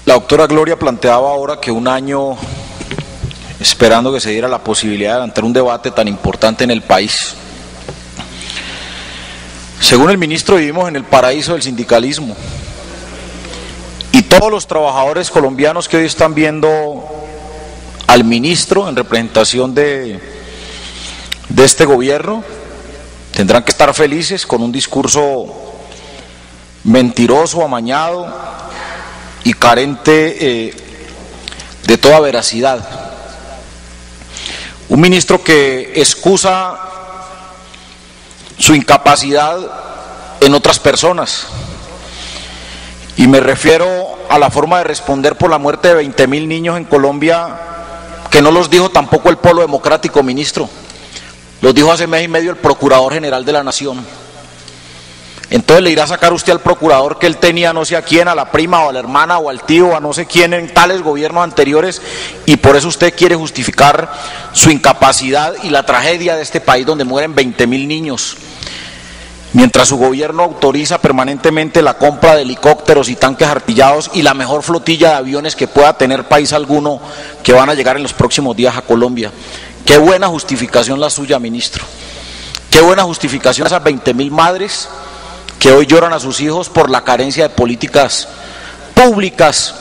La doctora Gloria planteaba ahora que un año esperando que se diera la posibilidad de adelantar un debate tan importante en el país. Según el ministro, vivimos en el paraíso del sindicalismo y todos los trabajadores colombianos que hoy están viendo al ministro en representación de este gobierno tendrán que estar felices con un discurso mentiroso, amañado y carente de toda veracidad. Un ministro que excusa su incapacidad en otras personas, y me refiero a la forma de responder por la muerte de 20.000 niños en Colombia, que no los dijo tampoco el Polo Democrático, ministro, los dijo hace mes y medio el Procurador General de la Nación. Entonces le irá a sacar usted al procurador que él tenía no sé a quién, a la prima o a la hermana o al tío o a no sé quién en tales gobiernos anteriores, y por eso usted quiere justificar su incapacidad y la tragedia de este país donde mueren 20.000 niños, mientras su gobierno autoriza permanentemente la compra de helicópteros y tanques artillados y la mejor flotilla de aviones que pueda tener país alguno, que van a llegar en los próximos días a Colombia. Qué buena justificación la suya, ministro. Qué buena justificación a esas 20.000 madres que hoy lloran a sus hijos por la carencia de políticas públicas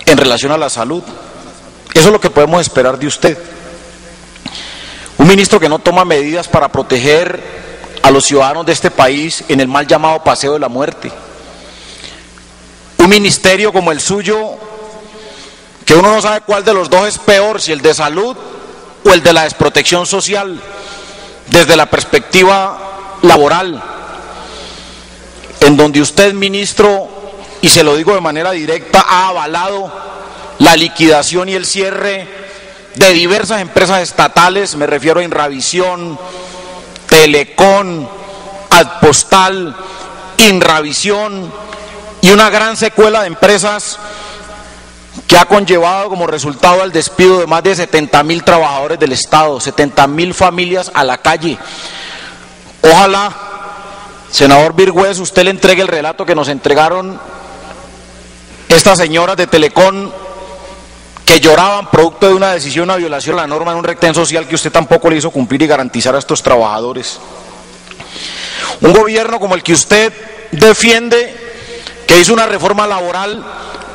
en relación a la salud. Eso es lo que podemos esperar de usted. Un ministro que no toma medidas para proteger a los ciudadanos de este país en el mal llamado paseo de la muerte. Un ministerio como el suyo, que uno no sabe cuál de los dos es peor, si el de salud o el de la desprotección social, desde la perspectiva laboral, en donde usted, ministro, y se lo digo de manera directa, ha avalado la liquidación y el cierre de diversas empresas estatales, me refiero a Inravisión, Telecom, Adpostal, Inravisión y una gran secuela de empresas que ha conllevado como resultado el despido de más de 70.000 trabajadores del Estado, 70.000 familias a la calle. Ojalá, senador Virgüez, usted le entregue el relato que nos entregaron estas señoras de Telecom, que lloraban producto de una decisión, una violación a la norma en un retén social que usted tampoco le hizo cumplir y garantizar a estos trabajadores. Un gobierno como el que usted defiende, que hizo una reforma laboral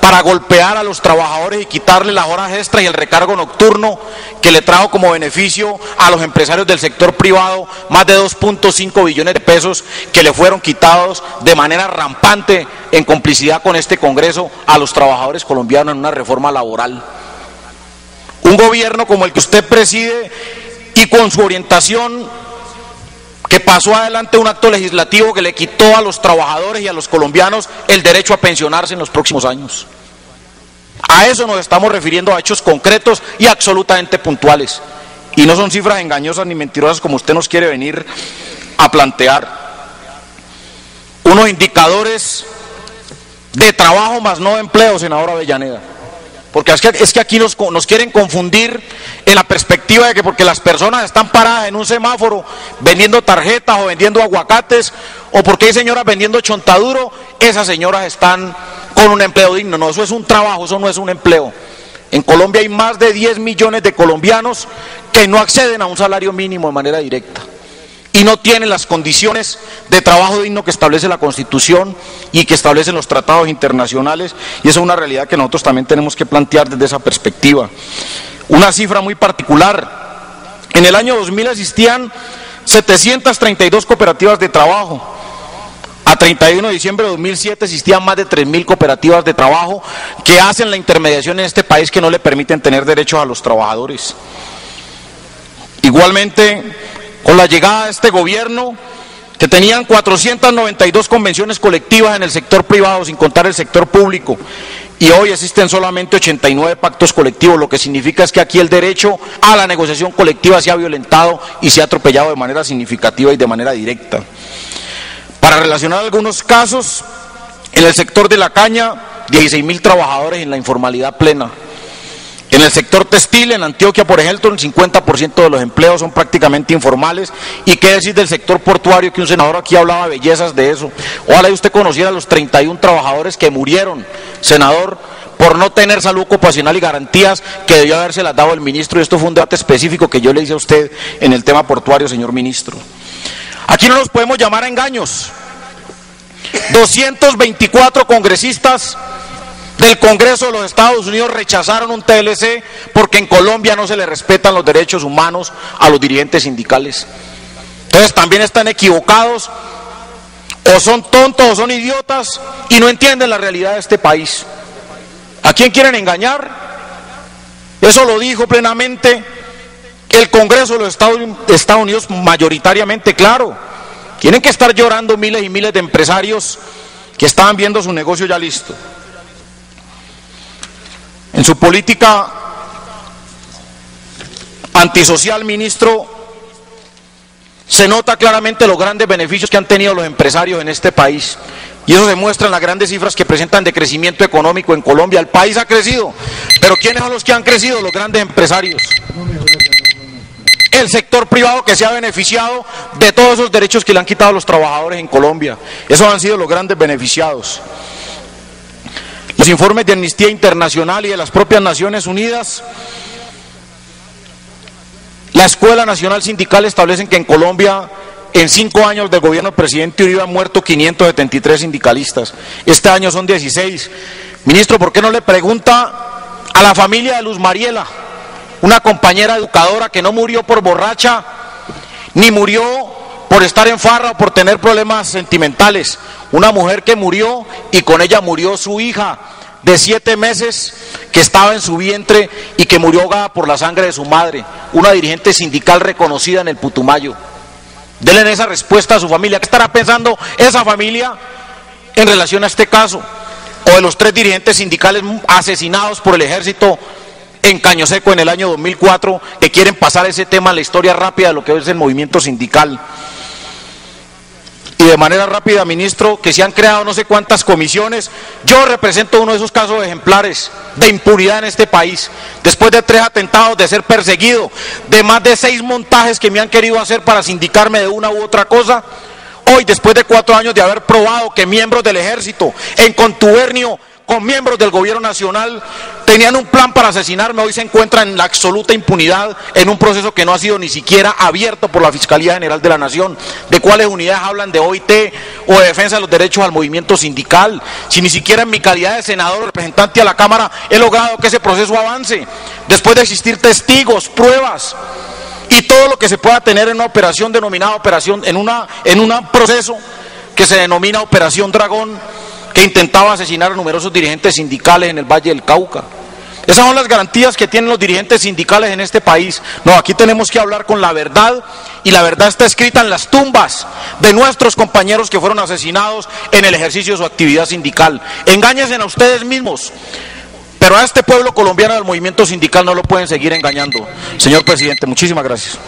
para golpear a los trabajadores y quitarle las horas extras y el recargo nocturno, que le trajo como beneficio a los empresarios del sector privado más de 2.5 billones de pesos que le fueron quitados de manera rampante en complicidad con este Congreso a los trabajadores colombianos en una reforma laboral. Un gobierno como el que usted preside y con su orientación, que pasó adelante un acto legislativo que le quitó a los trabajadores y a los colombianos el derecho a pensionarse en los próximos años. A eso nos estamos refiriendo, a hechos concretos y absolutamente puntuales, y no son cifras engañosas ni mentirosas como usted nos quiere venir a plantear. Unos indicadores de trabajo más no de empleo, senador Avellaneda, porque es que aquí nos quieren confundir en la perspectiva de que porque las personas están paradas en un semáforo vendiendo tarjetas o vendiendo aguacates, o porque hay señoras vendiendo chontaduro, esas señoras están con un empleo digno. No, eso es un trabajo, eso no es un empleo. En Colombia hay más de 10 millones de colombianos que no acceden a un salario mínimo de manera directa y no tienen las condiciones de trabajo digno que establece la Constitución y que establecen los tratados internacionales, y esa es una realidad que nosotros también tenemos que plantear desde esa perspectiva. Una cifra muy particular: en el año 2000 existían 732 cooperativas de trabajo. A 31 de diciembre de 2007 existían más de 3.000 cooperativas de trabajo que hacen la intermediación en este país, que no le permiten tener derechos a los trabajadores. Igualmente, con la llegada de este gobierno, que tenían 492 convenciones colectivas en el sector privado, sin contar el sector público, y hoy existen solamente 89 pactos colectivos, lo que significa es que aquí el derecho a la negociación colectiva se ha violentado y se ha atropellado de manera significativa y de manera directa. Para relacionar algunos casos, en el sector de la caña, 16.000 trabajadores en la informalidad plena. En el sector textil, en Antioquia, por ejemplo, el 50% de los empleos son prácticamente informales. Y qué decir del sector portuario, que un senador aquí hablaba bellezas de eso. Ojalá usted conociera a los 31 trabajadores que murieron, senador, por no tener salud ocupacional y garantías que debió habérselas dado el ministro. Y esto fue un debate específico que yo le hice a usted en el tema portuario, señor ministro. Aquí no nos podemos llamar a engaños. 224 congresistas del Congreso de los Estados Unidos rechazaron un TLC porque en Colombia no se le respetan los derechos humanos a los dirigentes sindicales. Entonces también están equivocados, o son tontos o son idiotas y no entienden la realidad de este país. ¿A quién quieren engañar? Eso lo dijo plenamente el Congreso de los Estados Unidos mayoritariamente claro. Tienen que estar llorando miles y miles de empresarios que estaban viendo su negocio ya listo. En su política antisocial, ministro, se nota claramente los grandes beneficios que han tenido los empresarios en este país. Y eso se muestra en las grandes cifras que presentan de crecimiento económico en Colombia. El país ha crecido, pero ¿quiénes son los que han crecido? Los grandes empresarios. El sector privado que se ha beneficiado de todos esos derechos que le han quitado a los trabajadores en Colombia. Esos han sido los grandes beneficiados. Los informes de Amnistía Internacional y de las propias Naciones Unidas, la Escuela Nacional Sindical, establecen que en Colombia, en 5 años del gobierno del presidente Uribe, han muerto 573 sindicalistas. Este año son 16. Ministro, ¿por qué no le pregunta a la familia de Luz Mariela, una compañera educadora que no murió por borracha, ni murió por estar en farra o por tener problemas sentimentales? Una mujer que murió, y con ella murió su hija de 7 meses que estaba en su vientre y que murió ahogada por la sangre de su madre, una dirigente sindical reconocida en el Putumayo. Denle esa respuesta a su familia. ¿Qué estará pensando esa familia en relación a este caso? O de los 3 dirigentes sindicales asesinados por el ejército en Caño Seco en el año 2004, que quieren pasar ese tema a la historia rápida de lo que es el movimiento sindical. Y de manera rápida, ministro, que se han creado no sé cuántas comisiones. Yo represento uno de esos casos ejemplares de impunidad en este país. Después de 3 atentados, de ser perseguido, de más de 6 montajes que me han querido hacer para sindicarme de una u otra cosa, hoy, después de 4 años de haber probado que miembros del ejército, en contubernio con miembros del gobierno nacional, tenían un plan para asesinarme, hoy se encuentran en la absoluta impunidad en un proceso que no ha sido ni siquiera abierto por la Fiscalía General de la Nación. ¿De cuáles unidades hablan? ¿De OIT o de defensa de los derechos al movimiento sindical? Si ni siquiera en mi calidad de senador representante a la Cámara he logrado que ese proceso avance, después de existir testigos, pruebas y todo lo que se pueda tener en una operación denominada en un proceso que se denomina Operación Dragón, que intentaba asesinar a numerosos dirigentes sindicales en el Valle del Cauca. Esas son las garantías que tienen los dirigentes sindicales en este país. No, aquí tenemos que hablar con la verdad, y la verdad está escrita en las tumbas de nuestros compañeros que fueron asesinados en el ejercicio de su actividad sindical. Engáñense a ustedes mismos, pero a este pueblo colombiano del movimiento sindical no lo pueden seguir engañando. Señor presidente, muchísimas gracias.